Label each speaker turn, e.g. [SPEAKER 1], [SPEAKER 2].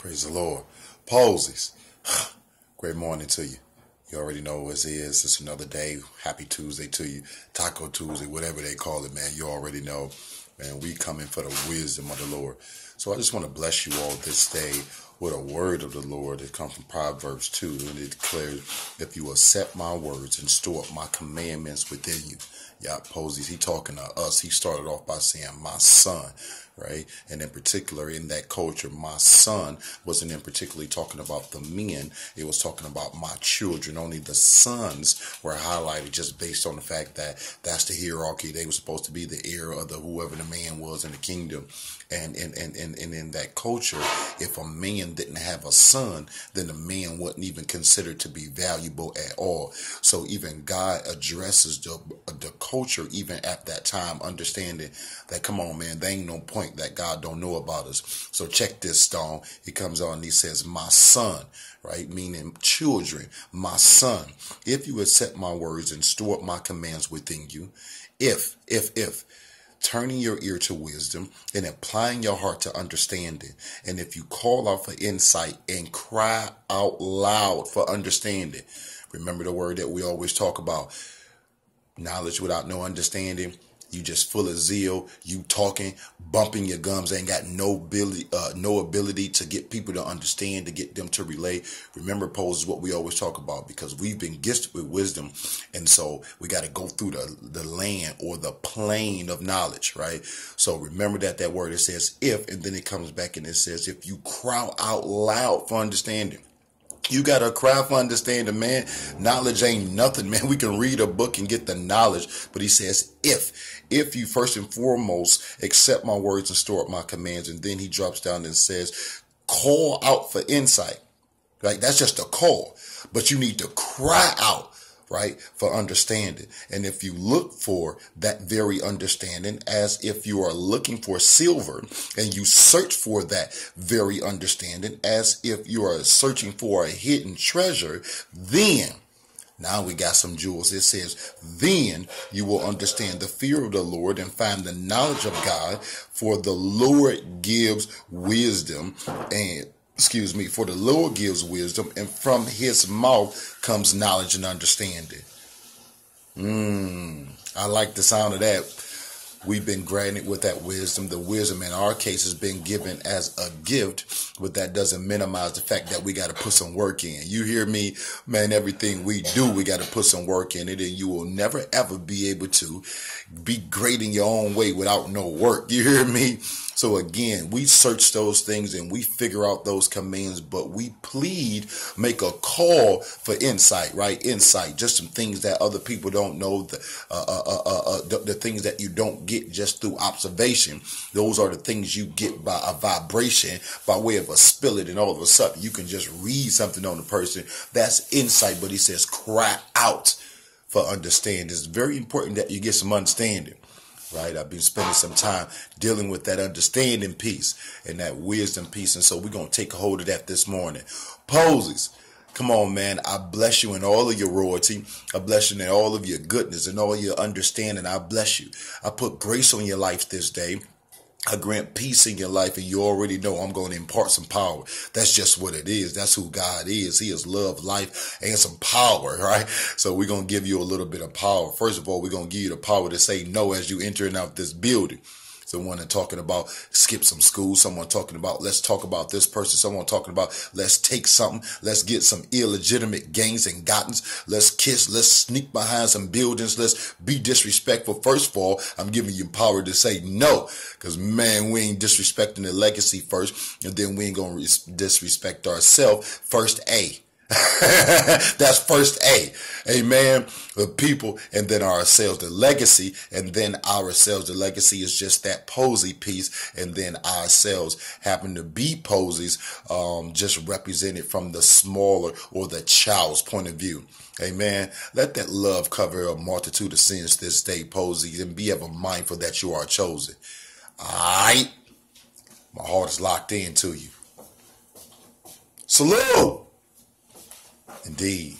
[SPEAKER 1] Praise the Lord. Posies. Great morning to you. You already know what it is. It's another day. Happy Tuesday to you. Taco Tuesday, whatever they call it, man. You already know. Man, we coming for the wisdom of the Lord. So I just want to bless you all this day with a word of the Lord that comes from Proverbs 2. And it declares, if you accept my words and store up my commandments within you. Yeah, Posies, he talking to us. He started off by saying, my son, right? And in particular, in that culture, my son wasn't in particularly talking about the men. It was talking about my children. Only the sons were highlighted just based on the fact that that's the hierarchy. They were supposed to be the heir of the whoever the man was in the kingdom. And in that culture, if a man didn't have a son, then the man wasn't even considered to be valuable at all. So even God addresses the culture even at that time, understanding that, come on, man, there ain't no point that God don't know about us. So check this, Stone. He comes on and he says, my son, right? Meaning children, my son, if you accept my words and store up my commands within you, if, turning your ear to wisdom and applying your heart to understanding. And if you call out for insight and cry out loud for understanding, remember the word that we always talk about, knowledge without no understanding. You just full of zeal, you talking, bumping your gums, ain't got no ability to get people to understand, to get them to relate. Remember, Pose is what we always talk about, because we've been gifted with wisdom. And so we got to go through the land or the plane of knowledge, right? So remember that word, it says if, and then it comes back and it says, if you cry out loud for understanding. You got to cry for understanding, man. Knowledge ain't nothing, man. We can read a book and get the knowledge. But he says, if you first and foremost accept my words and store up my commands. And then he drops down and says, call out for insight. Right? That's just a call. But you need to cry out, right, for understanding. And if you look for that very understanding, as if you are looking for silver, and you search for that very understanding as if you are searching for a hidden treasure, then now we got some jewels. It says, then you will understand the fear of the Lord and find the knowledge of God, for the Lord gives wisdom for the Lord gives wisdom, and from his mouth comes knowledge and understanding. I like the sound of that. We've been granted with that wisdom. The wisdom in our case has been given as a gift, but that doesn't minimize the fact that we got to put some work in. You hear me? Man, everything we do, we got to put some work in it, and you will never ever be able to be great in your own way without no work. You hear me? So again, we search those things and we figure out those commands, but we make a call for insight, right? Insight, just some things that other people don't know, the things that you don't get just through observation. Those are the things you get by a vibration, by way of a spirit, and all of a sudden you can just read something on the person. That's insight, but he says cry out for understanding. It's very important that you get some understanding. Right, I've been spending some time dealing with that understanding piece and that wisdom piece, and so we're going to take a hold of that this morning. Posies, come on, man. I bless you in all of your royalty. I bless you in all of your goodness and all your understanding. I bless you. I put grace on your life this day. I grant peace in your life, and you already know I'm going to impart some power. That's just what it is. That's who God is. He is love, life, and some power, right? So we're going to give you a little bit of power. First of all, we're going to give you the power to say no as you enter and out this building. Someone talking about skip some school. Someone talking about let's talk about this person. Someone talking about let's take something. Let's get some illegitimate gains and gottens. Let's kiss. Let's sneak behind some buildings. Let's be disrespectful. First of all, I'm giving you power to say no, because man, we ain't disrespecting the legacy first, and then we ain't gonna disrespect ourselves. First A. That's first A. Amen. The people, and then ourselves, the legacy, and then ourselves. The legacy is just that posy piece, and then ourselves happen to be posies, just represented from the smaller or the child's point of view. Amen. Let that love cover a multitude of sins this day, posies, and be ever mindful that you are chosen. All right. My heart is locked in to you. Salute. Indeed.